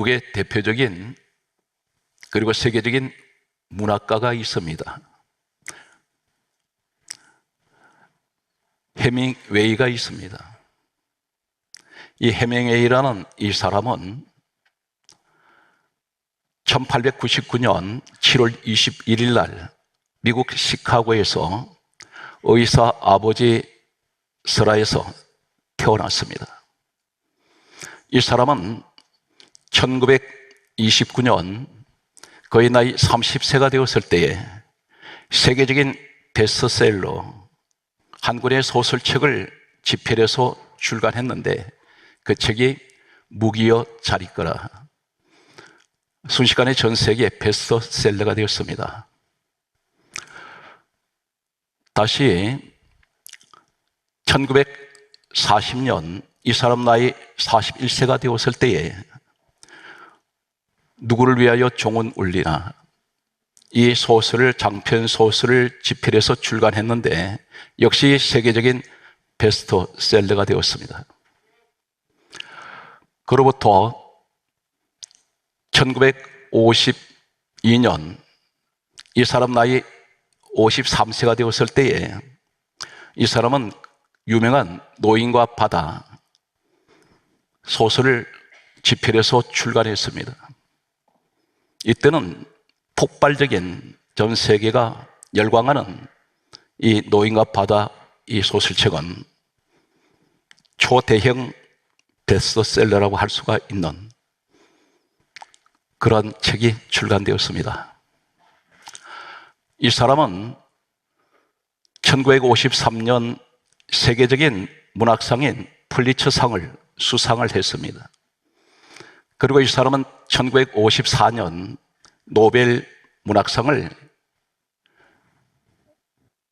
미국의 대표적인 그리고 세계적인 문학가가 있습니다. 해밍웨이가 있습니다. 이 해밍웨이라는 이 사람은 1899년 7월 21일 날 미국 시카고에서 의사 아버지 설하에서 태어났습니다. 이 사람은 1929년 거의 나이 30세가 되었을 때에 세계적인 베스트셀러 한 권의 소설책을 집필해서 출간했는데 그 책이 무기여 잘 있거라. 순식간에 전 세계 베스트셀러가 되었습니다. 다시 1940년 이 사람 나이 41세가 되었을 때에 누구를 위하여 종은 울리나 이 소설을 장편 소설을 집필해서 출간했는데 역시 세계적인 베스트셀러가 되었습니다. 그로부터 1952년 이 사람 나이 53세가 되었을 때에 이 사람은 유명한 노인과 바다 소설을 집필해서 출간했습니다. 이때는 폭발적인 전 세계가 열광하는 이 노인과 바다 이 소설책은 초대형 베스트셀러라고 할 수가 있는 그런 책이 출간되었습니다. 이 사람은 1953년 세계적인 문학상인 풀리처상을 수상을 했습니다. 그리고 이 사람은 1954년 노벨 문학상을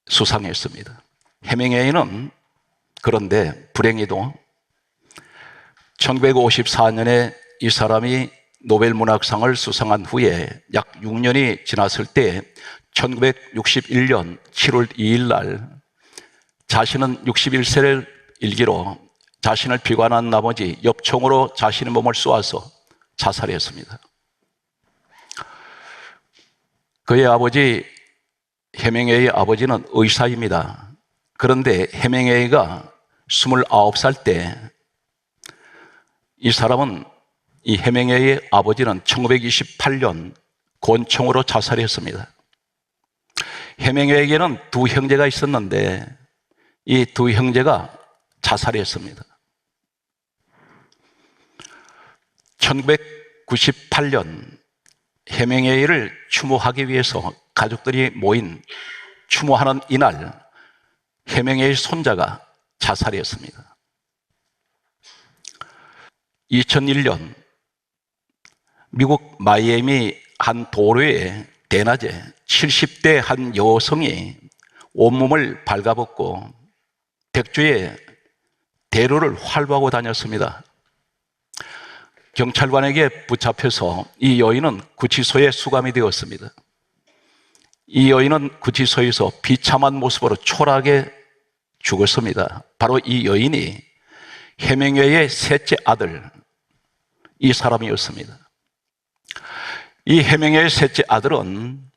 수상했습니다. 해밍웨이는 그런데 불행히도 1954년에 이 사람이 노벨 문학상을 수상한 후에 약 6년이 지났을 때 1961년 7월 2일 날 자신은 61세를 일기로 자신을 비관한 나머지 엽총으로 자신의 몸을 쏘아서 자살했습니다. 그의 아버지 해밍웨이의 아버지는 의사입니다. 그런데 해밍웨이가 29살 때 이 사람은 이 해밍웨이의 아버지는 1928년 권총으로 자살했습니다. 해밍웨이에게는 두 형제가 있었는데 이 두 형제가 자살했습니다. 1998년 해밍웨이를 추모하기 위해서 가족들이 모인 추모하는 이날 해밍웨이 손자가 자살했습니다. 2001년 미국 마이애미 한 도로에 대낮에 70대 한 여성이 온몸을 발가벗고 백주에 대로를 활보하고 다녔습니다. 경찰관에게 붙잡혀서 이 여인은 구치소에 수감이 되었습니다. 이 여인은 구치소에서 비참한 모습으로 초라하게 죽었습니다. 바로 이 여인이 해밍웨이의 셋째 아들 이 사람이었습니다. 이 해밍웨이의 셋째 아들은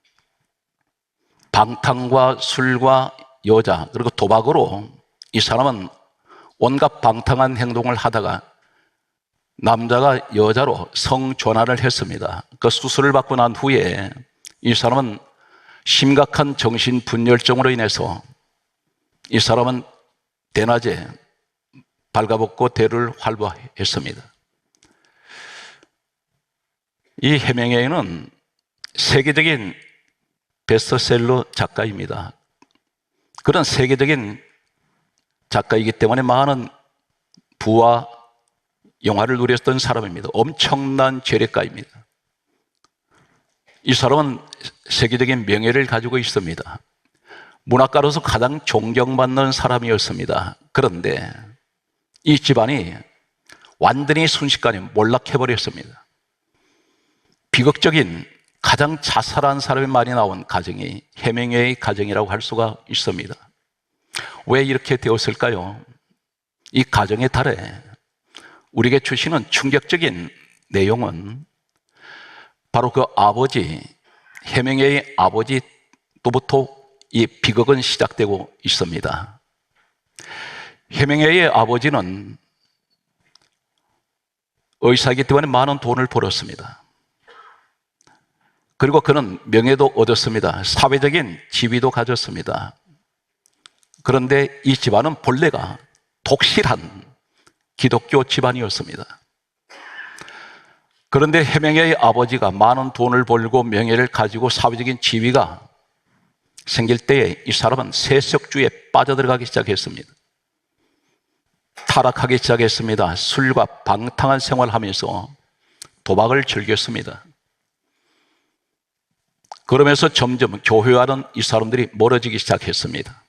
방탕과 술과 여자 그리고 도박으로 이 사람은 온갖 방탕한 행동을 하다가 남자가 여자로 성전환을 했습니다. 그 수술을 받고 난 후에 이 사람은 심각한 정신분열증으로 인해서 이 사람은 대낮에 발가벗고 대를 활보했습니다. 이 해밍웨이는 세계적인 베스트셀러 작가입니다. 그런 세계적인 작가이기 때문에 많은 부와 영화를 누렸던 사람입니다. 엄청난 재력가입니다. 이 사람은 세계적인 명예를 가지고 있습니다. 문학가로서 가장 존경받는 사람이었습니다. 그런데 이 집안이 완전히 순식간에 몰락해버렸습니다. 비극적인 가장 자살한 사람이 많이 나온 가정이 해밍웨이 가정이라고 할 수가 있습니다. 왜 이렇게 되었을까요? 이 가정의 달에 우리에게 주시는 충격적인 내용은 바로 그 아버지, 해명회의 아버지 또부터 이 비극은 시작되고 있습니다. 해명회의 아버지는 의사이기 때문에 많은 돈을 벌었습니다. 그리고 그는 명예도 얻었습니다. 사회적인 지위도 가졌습니다. 그런데 이 집안은 본래가 독실한 기독교 집안이었습니다. 그런데 해명회의 아버지가 많은 돈을 벌고 명예를 가지고 사회적인 지위가 생길 때에 이 사람은 세속주의에 빠져들어가기 시작했습니다. 타락하기 시작했습니다. 술과 방탕한 생활을 하면서 도박을 즐겼습니다. 그러면서 점점 교회와는 이 사람들이 멀어지기 시작했습니다.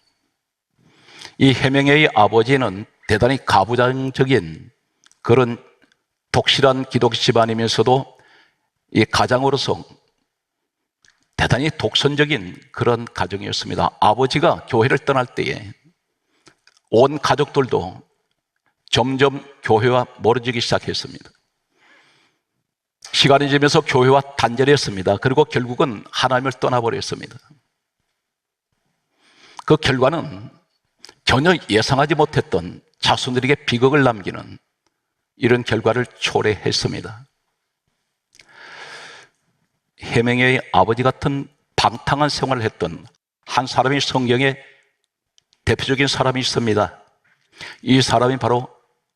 이 해명회의 아버지는 대단히 가부장적인 그런 독실한 기독 집안이면서도 이 가장으로서 대단히 독선적인 그런 가정이었습니다. 아버지가 교회를 떠날 때에 온 가족들도 점점 교회와 멀어지기 시작했습니다. 시간이 지나면서 교회와 단절했습니다. 그리고 결국은 하나님을 떠나버렸습니다. 그 결과는 전혀 예상하지 못했던 자손들에게 비극을 남기는 이런 결과를 초래했습니다. 해명회의 아버지 같은 방탕한 생활을 했던 한 사람이 성경에 대표적인 사람이 있습니다. 이 사람이 바로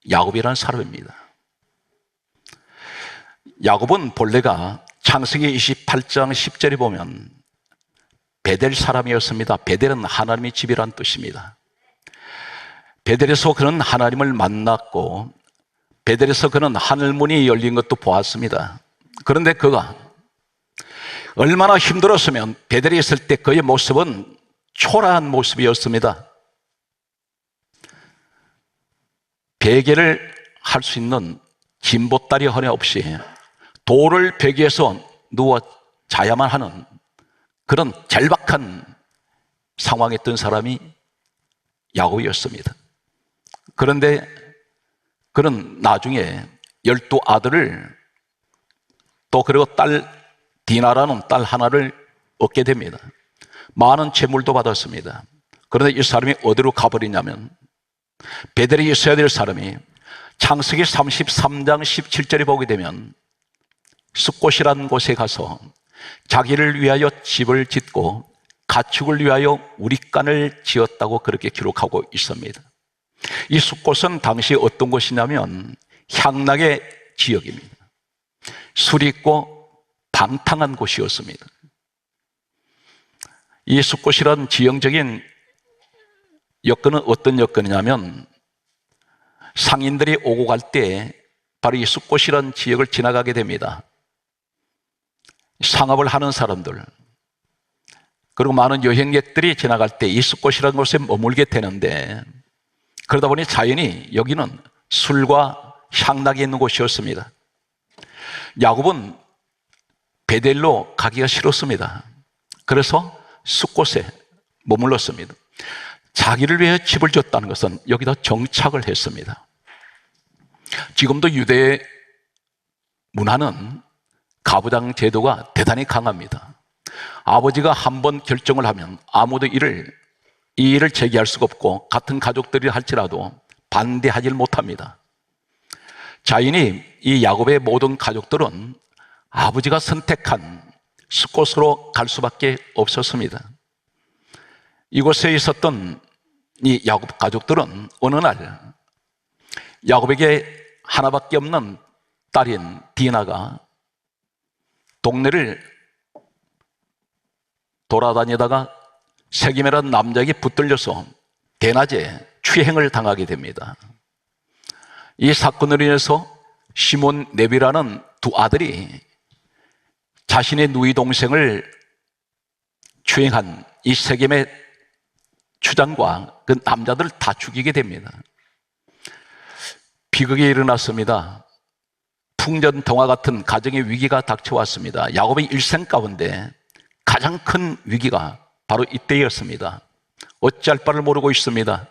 야곱이라는 사람입니다. 야곱은 본래가 창세기 28장 10절에 보면 베델 사람이었습니다. 베델은 하나님의 집이란 뜻입니다. 베델에서 그는 하나님을 만났고 베델에서 그는 하늘문이 열린 것도 보았습니다. 그런데 그가 얼마나 힘들었으면 베델에 있을 때 그의 모습은 초라한 모습이었습니다. 베개를 할 수 있는 진보다리 하나 없이 돌을 베개에서 누워 자야만 하는 그런 절박한 상황에 있던 사람이 야곱이었습니다. 그런데 그는 나중에 12아들을 또 그리고 딸 디나라는 딸 하나를 얻게 됩니다. 많은 재물도 받았습니다. 그런데 이 사람이 어디로 가버리냐면 베델에 있어야 될 사람이 창세기 33장 17절에 보게 되면 숫곳이라는 곳에 가서 자기를 위하여 집을 짓고 가축을 위하여 우릿간을 지었다고 그렇게 기록하고 있습니다. 이 숫곳은 당시 어떤 곳이냐면 향락의 지역입니다. 술이 있고 방탕한 곳이었습니다. 이 숫곳이란 지형적인 여건은 어떤 여건이냐면 상인들이 오고 갈 때 바로 이 숫곳이란 지역을 지나가게 됩니다. 상업을 하는 사람들 그리고 많은 여행객들이 지나갈 때 이 숫곳이라는 곳에 머물게 되는데 그러다 보니 자연히 여기는 술과 향락이 있는 곳이었습니다. 야곱은 베델로 가기가 싫었습니다. 그래서 숫곳에 머물렀습니다. 자기를 위해 집을 지었다는 것은 여기다 정착을 했습니다. 지금도 유대 문화는 가부장 제도가 대단히 강합니다. 아버지가 한번 결정을 하면 아무도 이 일을 제기할 수가 없고 같은 가족들이 할지라도 반대하지 못합니다. 자연히 이 야곱의 모든 가족들은 아버지가 선택한 숫곳으로 갈 수밖에 없었습니다. 이곳에 있었던 이 야곱 가족들은 어느 날 야곱에게 하나밖에 없는 딸인 디나가 동네를 돌아다니다가 세기메라는 남자에게 붙들려서 대낮에 추행을 당하게 됩니다. 이 사건으로 인해서 시몬 네비라는 두 아들이 자신의 누이 동생을 추행한 이 세겜의 추장과 그 남자들을 다 죽이게 됩니다. 비극이 일어났습니다. 풍전등화 같은 가정의 위기가 닥쳐왔습니다. 야곱의 일생 가운데 가장 큰 위기가 바로 이때였습니다. 어찌할 바를 모르고 있습니다.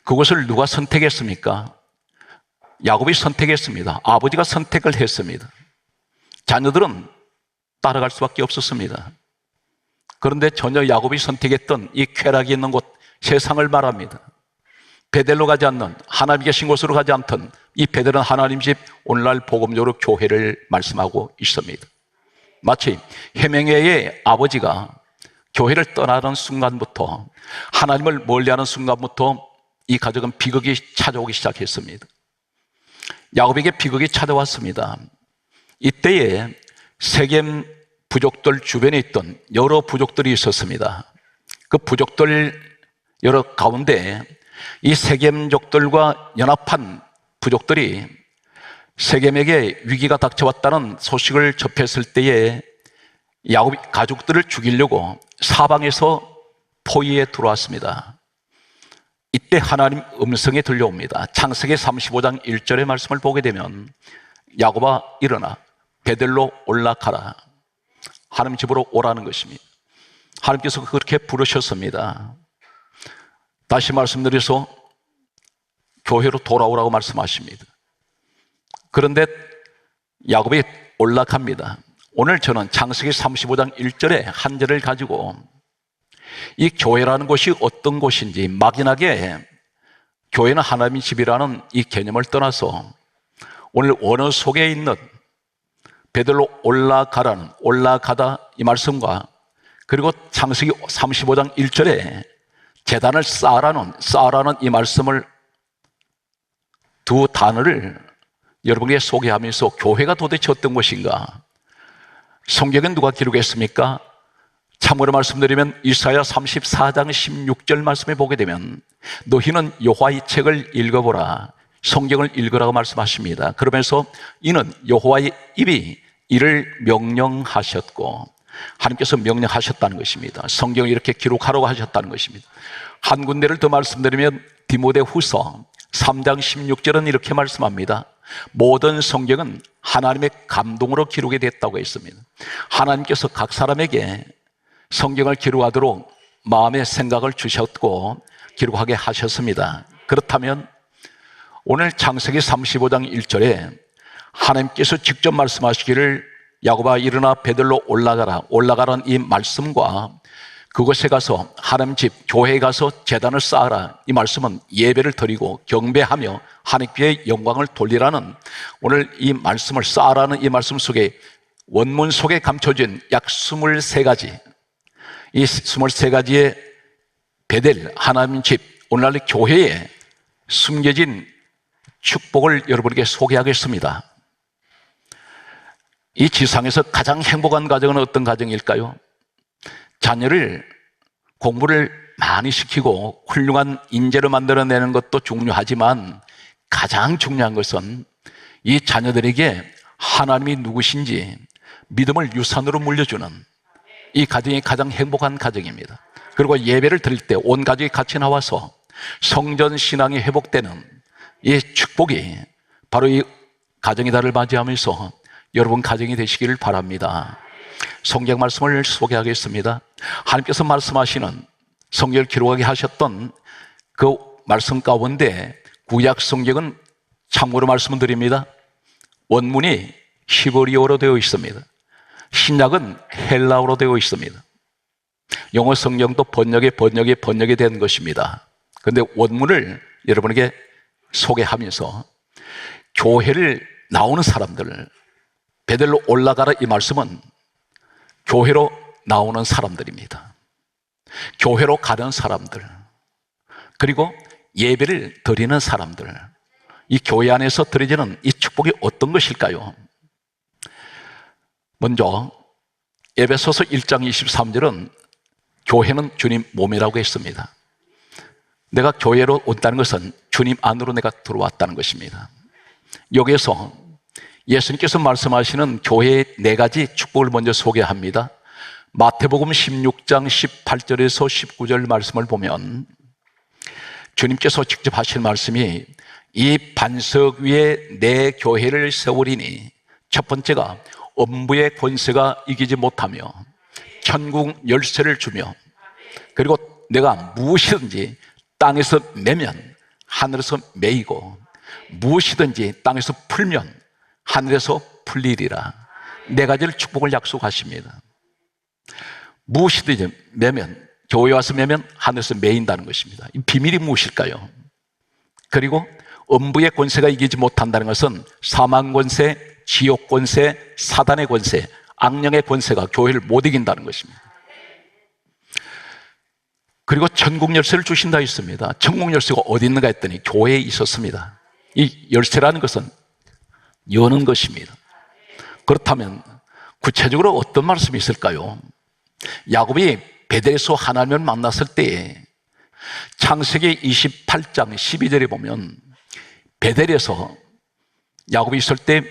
그것을 누가 선택했습니까? 야곱이 선택했습니다. 아버지가 선택을 했습니다. 자녀들은 따라갈 수밖에 없었습니다. 그런데 전혀 야곱이 선택했던 이 쾌락이 있는 곳, 세상을 말합니다. 베델로 가지 않는, 하나님 계신 곳으로 가지 않던 이 베델은 하나님 집, 오늘날 복음적으로 교회를 말씀하고 있습니다. 마치 해명회의 아버지가 교회를 떠나는 순간부터, 하나님을 멀리하는 순간부터 이 가족은 비극이 찾아오기 시작했습니다. 야곱에게 비극이 찾아왔습니다. 이때에 세겜 부족들 주변에 있던 여러 부족들이 있었습니다. 그 부족들 여러 가운데 이 세겜족들과 연합한 부족들이 세겜에게 위기가 닥쳐왔다는 소식을 접했을 때에 야곱이 가족들을 죽이려고 사방에서 포위에 들어왔습니다. 이때 하나님 음성이 들려옵니다. 창세기 35장 1절의 말씀을 보게 되면 야곱아 일어나 베델로 올라가라. 하나님 집으로 오라는 것입니다. 하나님께서 그렇게 부르셨습니다. 다시 말씀드려서 교회로 돌아오라고 말씀하십니다. 그런데 야곱이 올라갑니다. 오늘 저는 창세기 35장 1절의 한 절을 가지고 이 교회라는 곳이 어떤 곳인지, 막연하게 교회는 하나님의 집이라는 이 개념을 떠나서 오늘 원어 속에 있는 베들로 올라가라는, 올라가다 이 말씀과, 그리고 창세기 35장 1절에 제단을 쌓아라는 이 말씀을, 두 단어를 여러분에게 소개하면서 교회가 도대체 어떤 것인가, 성경은 누가 기록했습니까? 참고로 말씀드리면 이사야 34장 16절 말씀에 보게 되면 너희는 여호와의 책을 읽어보라, 성경을 읽으라고 말씀하십니다. 그러면서 이는 여호와의 입이 이를 명령하셨고, 하나님께서 명령하셨다는 것입니다. 성경을 이렇게 기록하라고 하셨다는 것입니다. 한 군데를 더 말씀드리면 디모데후서 3장 16절은 이렇게 말씀합니다. 모든 성경은 하나님의 감동으로 기록이 됐다고 했습니다. 하나님께서 각 사람에게 성경을 기록하도록 마음의 생각을 주셨고 기록하게 하셨습니다. 그렇다면 오늘 창세기 35장 1절에 하나님께서 직접 말씀하시기를 야곱아 일어나 베들로 올라가라, 올라가라는 이 말씀과 그곳에 가서 하나님 집, 교회에 가서 제단을 쌓아라, 이 말씀은 예배를 드리고 경배하며 하나님께 영광을 돌리라는, 오늘 이 말씀을 쌓아라는 이 말씀 속에, 원문 속에 감춰진 약 23가지, 이 23가지의 베델, 하나님 집, 오늘날 교회에 숨겨진 축복을 여러분에게 소개하겠습니다. 이 지상에서 가장 행복한 가정은 어떤 가정일까요? 자녀를 공부를 많이 시키고 훌륭한 인재로 만들어내는 것도 중요하지만 가장 중요한 것은 이 자녀들에게 하나님이 누구신지 믿음을 유산으로 물려주는 이 가정이 가장 행복한 가정입니다. 그리고 예배를 드릴 때 온 가족이 같이 나와서 성전 신앙이 회복되는 이 축복이 바로 이 가정이다를 맞이하면서 여러분 가정이 되시기를 바랍니다. 성경 말씀을 소개하겠습니다. 하나님께서 말씀하시는, 성경을 기록하게 하셨던 그 말씀 가운데 구약 성경은 참고로 말씀을 드립니다. 원문이 히브리어로 되어 있습니다. 신약은 헬라어로 되어 있습니다. 영어 성경도 번역이 된 것입니다. 그런데 원문을 여러분에게 소개하면서 교회를 나오는 사람들, 베델로 올라가라 이 말씀은 교회로 나오는 사람들입니다. 교회로 가는 사람들, 그리고 예배를 드리는 사람들, 이 교회 안에서 드려지는 이 축복이 어떤 것일까요? 먼저 에베소서 1장 23절은 교회는 주님 몸이라고 했습니다. 내가 교회로 온다는 것은 주님 안으로 내가 들어왔다는 것입니다. 여기에서 예수님께서 말씀하시는 교회의 4가지 축복을 먼저 소개합니다. 마태복음 16장 18절에서 19절 말씀을 보면 주님께서 직접 하신 말씀이 이 반석 위에 내 교회를 세우리니, 첫 번째가 엄부의 권세가 이기지 못하며 천국 열쇠를 주며, 그리고 내가 무엇이든지 땅에서 매면 하늘에서 매이고 무엇이든지 땅에서 풀면 하늘에서 풀리리라. 네 가지를 축복을 약속하십니다. 무엇이든지 매면, 교회 와서 매면 하늘에서 매인다는 것입니다. 이 비밀이 무엇일까요? 그리고 음부의 권세가 이기지 못한다는 것은 사망 권세, 지옥 권세, 사단의 권세, 악령의 권세가 교회를 못 이긴다는 것입니다. 그리고 천국 열쇠를 주신다 했습니다. 천국 열쇠가 어디 있는가 했더니 교회에 있었습니다. 이 열쇠라는 것은 여는 것입니다. 그렇다면 구체적으로 어떤 말씀이 있을까요? 야곱이 베델에서 하나님을 만났을 때에 창세기 28장 12절에 보면 베델에서 야곱이 있을 때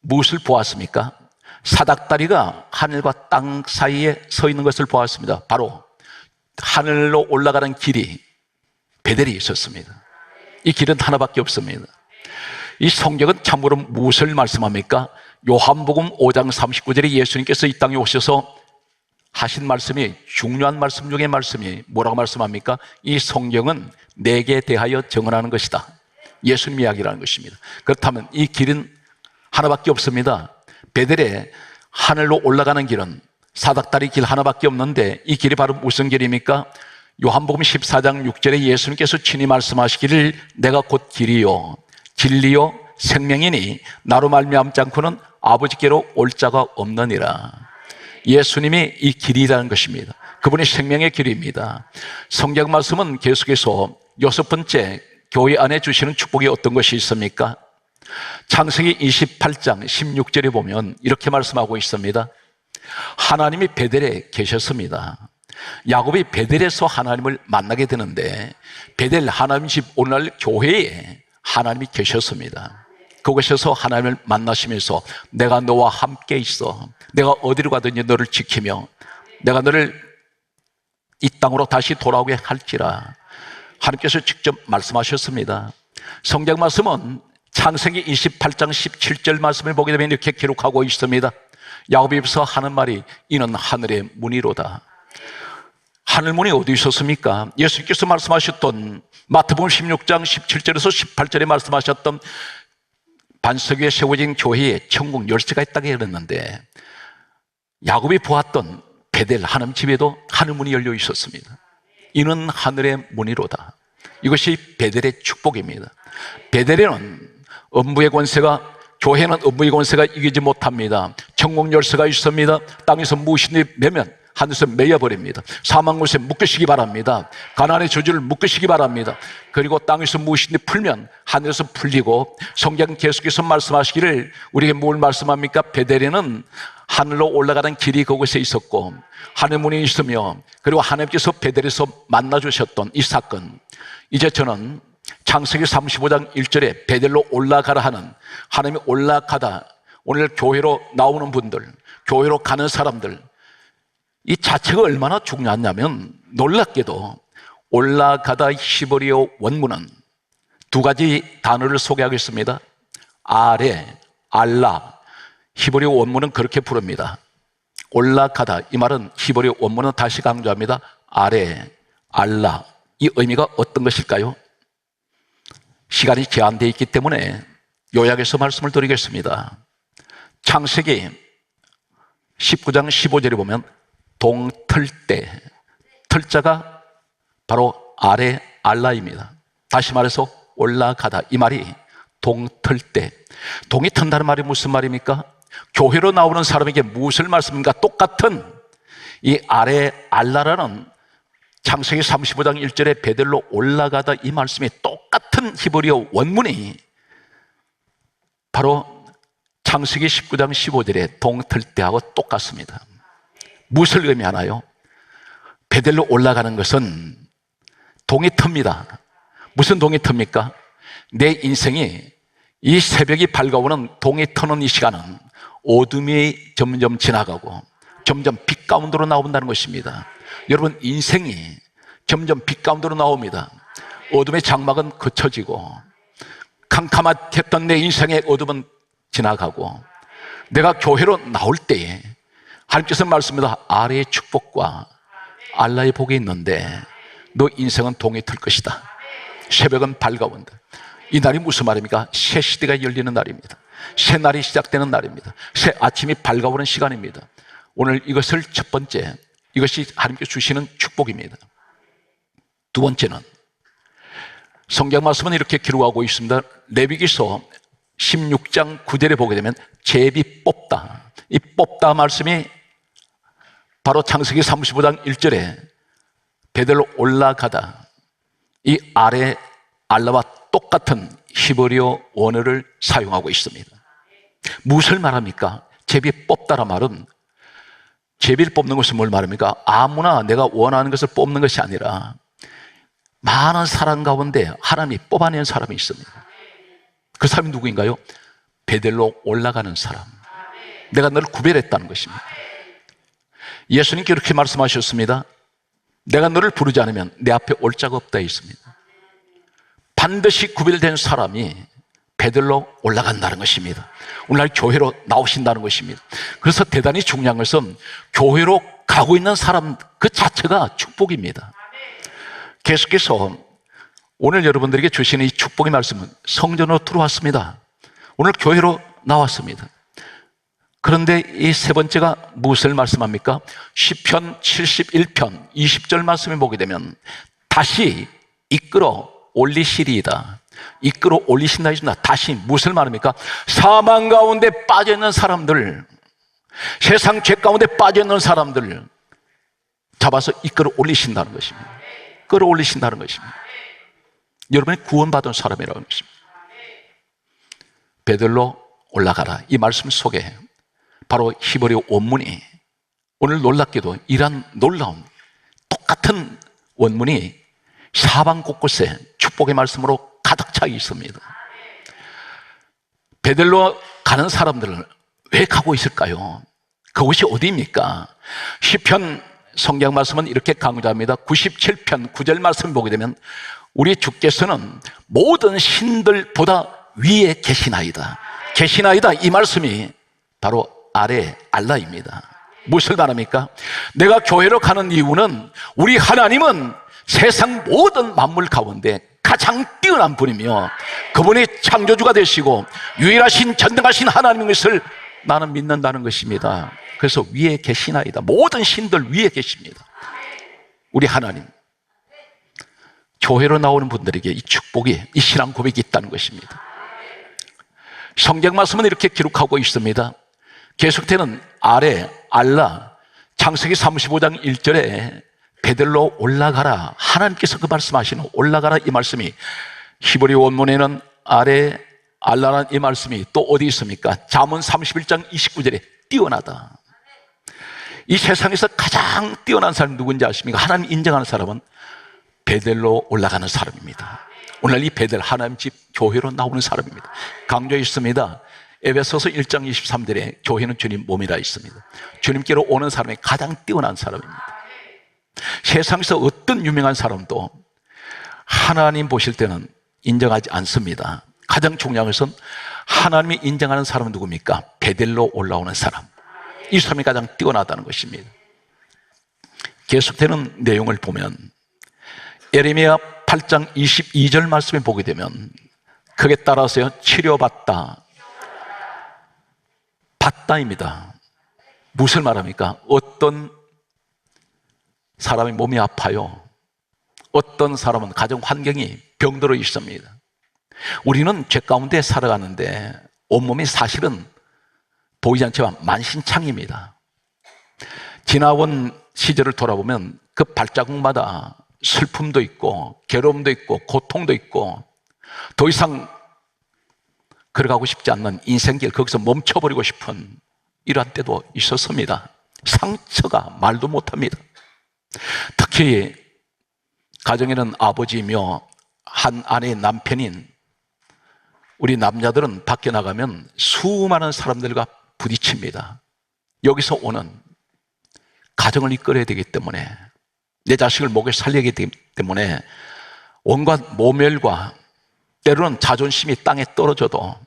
무엇을 보았습니까? 사닥다리가 하늘과 땅 사이에 서 있는 것을 보았습니다. 바로 하늘로 올라가는 길이 베델에 있었습니다. 이 길은 하나밖에 없습니다. 이 성경은 참으로 무엇을 말씀합니까? 요한복음 5장 39절에 예수님께서 이 땅에 오셔서 하신 말씀이 중요한 말씀 중에 말씀이 뭐라고 말씀합니까? 이 성경은 내게 대하여 증언하는 것이다. 예수님 이야기라는 것입니다. 그렇다면 이 길은 하나밖에 없습니다. 베델에 하늘로 올라가는 길은 사닥다리 길 하나밖에 없는데 이 길이 바로 무슨 길입니까? 요한복음 14장 6절에 예수님께서 친히 말씀하시기를 내가 곧 길이요 진리요 생명이니 나로 말미암지 않고는 아버지께로 올 자가 없느니라. 예수님이 이 길이라는 것입니다. 그분이 생명의 길입니다. 성경 말씀은 계속해서 여섯 번째 교회 안에 주시는 축복이 어떤 것이 있습니까? 창세기 28장 16절에 보면 이렇게 말씀하고 있습니다. 하나님이 베델에 계셨습니다. 야곱이 베델에서 하나님을 만나게 되는데 베델 하나님 집 오늘날 교회에 하나님이 계셨습니다. 그곳에서 하나님을 만나시면서 내가 너와 함께 있어. 내가 어디로 가든지 너를 지키며 내가 너를 이 땅으로 다시 돌아오게 할지라. 하나님께서 직접 말씀하셨습니다. 성경 말씀은 창세기 28장 17절 말씀을 보게 되면 이렇게 기록하고 있습니다. 야곱이 입에서 하는 말이 이는 하늘의 문이로다. 하늘문이 어디 있었습니까? 예수님께서 말씀하셨던 마태복음 16장 17절에서 18절에 말씀하셨던 반석 위에 세워진 교회에 천국 열쇠가 있다고 그랬는데 야곱이 보았던 베델 하나님 집에도 하늘문이 열려 있었습니다. 이는 하늘의 문이로다. 이것이 베델의 축복입니다. 베델에는 음부의 권세가 교회는 음부의 권세가 이기지 못합니다. 천국 열쇠가 있습니다. 땅에서 무엇이든지 매면 하늘에서 매여버립니다. 사망 권세 묶으시기 바랍니다. 가난의 저주를 묶으시기 바랍니다. 그리고 땅에서 무엇이든지 풀면 하늘에서 풀리고 성경 계속해서 말씀하시기를 우리에게 뭘 말씀합니까? 베델에는 하늘로 올라가는 길이 그곳에 있었고 하늘문이 있으며 그리고 하나님께서 베델에서 만나주셨던 이 사건, 이제 저는 창세기 35장 1절에 베델로 올라가라 하는 하나님이 올라가다, 오늘 교회로 나오는 분들, 교회로 가는 사람들, 이 자체가 얼마나 중요하냐면 놀랍게도 올라가다 히브리어 원문은 두 가지 단어를 소개하겠습니다. 아레, 알라. 히브리어 원문은 그렇게 부릅니다. 올라가다, 이 말은 히브리어 원문은 다시 강조합니다. 아레, 알라. 이 의미가 어떤 것일까요? 시간이 제한되어 있기 때문에 요약해서 말씀을 드리겠습니다. 창세기 19장 15절에 보면 동틀대, 틀자가 바로 아레 알라입니다. 다시 말해서 올라가다, 이 말이 동틀대. 동이 튼다는 말이 무슨 말입니까? 교회로 나오는 사람에게 무엇을 말씀입니까? 똑같은 이 아레 알라라는 창세기 35장 1절에 베델로 올라가다, 이 말씀이 똑같은 히브리어 원문이 바로 창세기 19장 15절에 동틀대하고 똑같습니다. 무엇을 의미하나요? 베델로 올라가는 것은 동이 틉니다. 무슨 동이 틉니까? 내 인생이 이 새벽이 밝아오는 동이 트는 이 시간은 어둠이 점점 지나가고 점점 빛 가운데로 나온다는 것입니다. 여러분, 인생이 점점 빛 가운데로 나옵니다. 어둠의 장막은 그쳐지고 캄캄했던 내 인생의 어둠은 지나가고 내가 교회로 나올 때에 하나님께서 말씀합니다. 아래의 축복과 알라의 복이 있는데 너 인생은 동이 틀 것이다. 새벽은 밝아온다. 이 날이 무슨 말입니까? 새 시대가 열리는 날입니다. 새 날이 시작되는 날입니다. 새 아침이 밝아오는 시간입니다. 오늘 이것을 첫 번째, 이것이 하나님께 주시는 축복입니다. 두 번째는 성경 말씀은 이렇게 기록하고 있습니다. 레위기서 16장 9절에 보게 되면 제비 뽑다, 이 뽑다 말씀이 바로 창세기 35장 1절에 베들로 올라가다, 이 아래 알라와 똑같은 히브리어 원어를 사용하고 있습니다. 무엇을 말합니까? 제비 뽑다란 말은, 제비를 뽑는 것은 뭘 말합니까? 아무나 내가 원하는 것을 뽑는 것이 아니라 많은 사람 가운데 하나님이 뽑아낸 사람이 있습니다. 그 사람이 누구인가요? 베델로 올라가는 사람. 내가 너를 구별했다는 것입니다. 예수님께 이렇게 말씀하셨습니다. 내가 너를 부르지 않으면 내 앞에 올 자가 없다 했습니다. 반드시 구별된 사람이 베들로 올라간다는 것입니다. 오늘날 교회로 나오신다는 것입니다. 그래서 대단히 중요한 것은 교회로 가고 있는 사람 그 자체가 축복입니다. 계속해서 오늘 여러분들에게 주시는 이 축복의 말씀은 성전으로 들어왔습니다. 오늘 교회로 나왔습니다. 그런데 이 세 번째가 무엇을 말씀합니까? 시편 71편 20절 말씀을 보게 되면 다시 이끌어 올리시리이다. 이끌어 올리신다 했습니다. 다시 무엇을 말합니까? 사망 가운데 빠져있는 사람들, 세상 죄 가운데 빠져있는 사람들 잡아서 이끌어 올리신다는 것입니다. 끌어올리신다는 것입니다. 여러분이 구원받은 사람이라는 것입니다. 베들로 올라가라, 이 말씀 속에 바로 히브리 원문이 오늘 놀랍게도 이러한 놀라운 똑같은 원문이 사방 곳곳에 축복의 말씀으로 가득 차 있습니다. 베들로 가는 사람들은 왜 가고 있을까요? 그곳이 어디입니까? 시편 성경 말씀은 이렇게 강조합니다. 97편 9절 말씀 보게 되면 우리 주께서는 모든 신들보다 위에 계시나이다. 계시나이다, 이 말씀이 바로 아래 알라입니다. 무엇을 말합니까? 내가 교회로 가는 이유는 우리 하나님은 세상 모든 만물 가운데 가장 뛰어난 분이며 그분이 창조주가 되시고 유일하신 전능하신 하나님인 것을 나는 믿는다는 것입니다. 그래서 위에 계시나이다. 모든 신들 위에 계십니다. 우리 하나님. 교회로 나오는 분들에게 이 축복이, 이 신앙 고백이 있다는 것입니다. 성경 말씀은 이렇게 기록하고 있습니다. 계속되는 아래 알라, 창세기 35장 1절에 베들로 올라가라, 하나님께서 그 말씀하시는 올라가라, 이 말씀이 히브리 원문에는 아래 알라라는 이 말씀이 또 어디 있습니까? 잠언 31장 29절에 뛰어나다. 이 세상에서 가장 뛰어난 사람이 누군지 아십니까? 하나님 인정하는 사람은 베델로 올라가는 사람입니다. 오늘 이 베델, 하나님 집 교회로 나오는 사람입니다. 강조했습니다. 에베소서 1장 23절에 교회는 주님 몸이라 있습니다. 주님께로 오는 사람이 가장 뛰어난 사람입니다. 세상에서 어떤 유명한 사람도 하나님 보실 때는 인정하지 않습니다. 가장 중요한 것은 하나님이 인정하는 사람은 누굽니까? 베델로 올라오는 사람. 이 사람이 가장 뛰어나다는 것입니다. 계속되는 내용을 보면 예레미야 8장 22절 말씀을 보게 되면 그게 따라서요, 치료받다, 받다입니다. 무엇을 말합니까? 어떤 사람이 몸이 아파요. 어떤 사람은 가정 환경이 병들어 있습니다. 우리는 죄 가운데 살아가는데 온몸이 사실은 보이지 않지만 만신창입니다. 지나온 시절을 돌아보면 그 발자국마다 슬픔도 있고 괴로움도 있고 고통도 있고 더 이상 걸어가고 싶지 않는 인생길, 거기서 멈춰버리고 싶은 이러한 때도 있었습니다. 상처가 말도 못합니다. 특히 가정에는 아버지이며 한 아내의 남편인 우리 남자들은 밖에 나가면 수많은 사람들과 부딪힙니다. 여기서 오는 가정을 이끌어야 되기 때문에, 내 자식을 목에 살리게 되기 때문에 온갖 모멸과 때로는 자존심이 땅에 떨어져도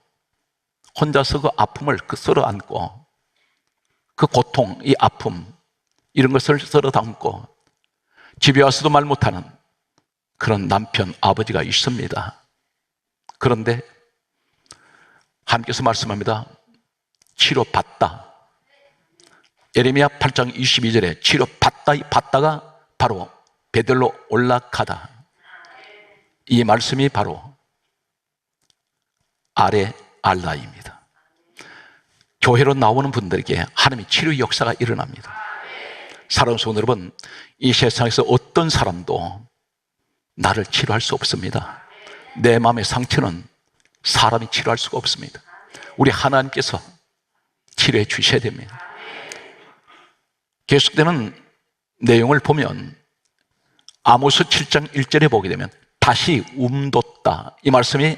혼자서 그 아픔을 썰어 안고 그 고통, 이 아픔, 이런 것을 썰어 담고 집에 와서도 말 못하는 그런 남편, 아버지가 있습니다. 그런데 하나님께서 말씀합니다. 치료받다. 예레미야 8장 22절에 치료받다, 이 받다가 바로 베들로 올라가다. 이 말씀이 바로 아레 알라입니다. 교회로 나오는 분들에게 하나님의 치료 역사가 일어납니다. 사랑하는 성도 여러분, 이 세상에서 어떤 사람도 나를 치료할 수 없습니다. 내 마음의 상처는 사람이 치료할 수가 없습니다. 우리 하나님께서 치료해 주셔야 됩니다. 계속되는 내용을 보면 아모스 7장 1절에 보게 되면 다시 움돋다, 이 말씀이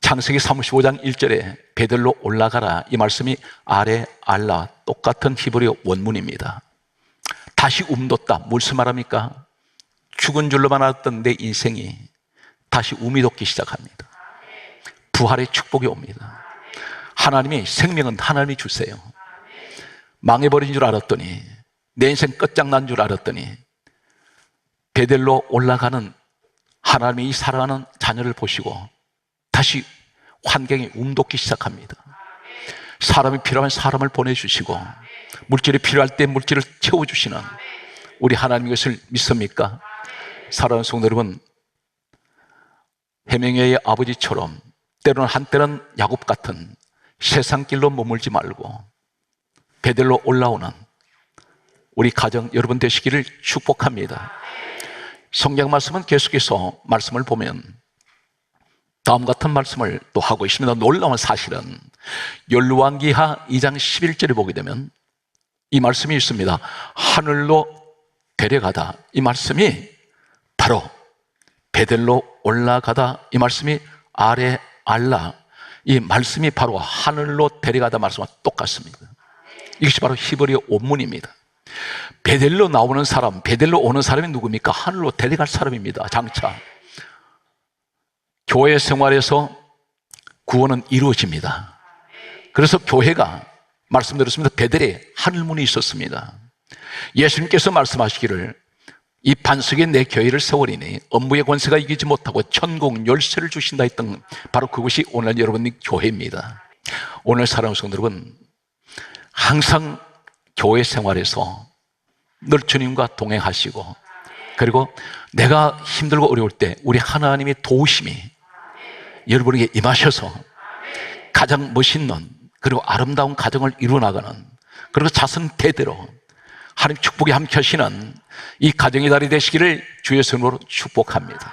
창세기 35장 1절에 베들로 올라가라, 이 말씀이 아레 알라, 똑같은 히브리 원문입니다. 다시 움돋다, 무슨 말합니까? 죽은 줄로만 알았던 내 인생이 다시 움이 돋기 시작합니다. 부활의 축복이 옵니다. 하나님이 생명은 하나님이 주세요. 망해버린 줄 알았더니, 내 인생 끝장난 줄 알았더니 베델로 올라가는 하나님이 사랑하는 자녀를 보시고 다시 환경이 움돋기 시작합니다. 사람이 필요하면 사람을 보내주시고 물질이 필요할 때 물질을 채워주시는 우리 하나님의 것을 믿습니까? 사랑하는 성도 여러분, 해명회의 아버지처럼 때로는 한때는 야곱 같은 세상 길로 머물지 말고 베델로 올라오는 우리 가정 여러분 되시기를 축복합니다. 성경 말씀은 계속해서 말씀을 보면 다음 같은 말씀을 또 하고 있습니다. 놀라운 사실은 열왕기하 2장 11절에 보게 되면 이 말씀이 있습니다. 하늘로 데려가다, 이 말씀이 바로 베델로 올라가다, 이 말씀이 아레 알라, 이 말씀이 바로 하늘로 데려가다 말씀과 똑같습니다. 이것이 바로 히브리 원문입니다. 베델로 나오는 사람, 베델로 오는 사람이 누굽니까? 하늘로 데려갈 사람입니다. 장차 교회 생활에서 구원은 이루어집니다. 그래서 교회가 말씀드렸습니다. 베델에 하늘문이 있었습니다. 예수님께서 말씀하시기를 이 반석에 내 교회를 세우리니 음부의 권세가 이기지 못하고 천국 열쇠를 주신다 했던 바로 그것이 오늘 여러분의 교회입니다. 오늘 사랑하는 성도 여러분, 항상 교회 생활에서 늘 주님과 동행하시고, 그리고 내가 힘들고 어려울 때 우리 하나님의 도우심이 여러분에게 임하셔서 가장 멋있는 그리고 아름다운 가정을 이루어나가는, 그리고 자선 대대로 하나님 축복이 함께 하시는 이 가정의 달이 되시기를 주의 손으로 축복합니다.